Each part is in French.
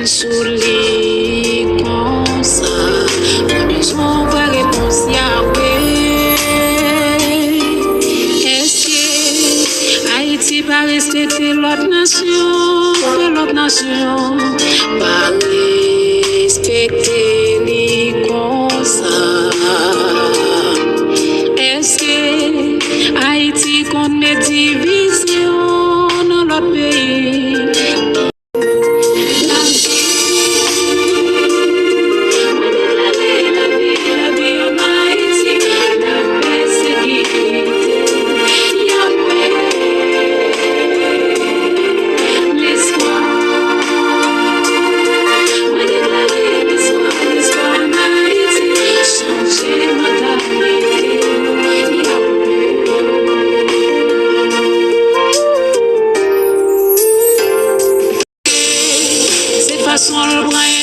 fin sous lit comme ça. Pas besoin de réponse Yahweh. Est-ce que Haïti va respecter l'autre nation? L'autre nation va respecter les comme ça. Est-ce que Haïti compte mes divisions dans l'autre pays?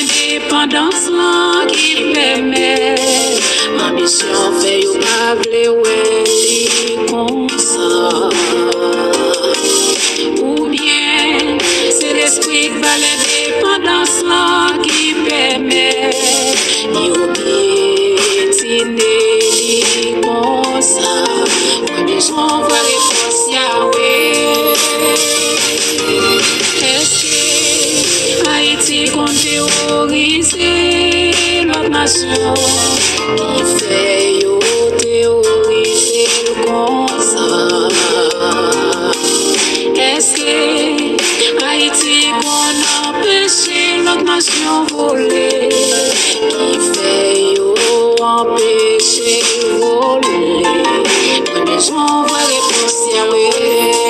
Indépendance là qui permet ambition fait ou pas ouais comme ça ou bien c'est l'esprit de l'indépendance là qui permet ou piétiner comme ça pas besoin de réponse Yahweh. Est-ce que Haïti compte théoriser l'autre nation qui fait théoriser comme ça? Est-ce que Haïti compte empêcher l'autre nation voler qui fait empêcher voler? Pas besoin de réponse Yahweh.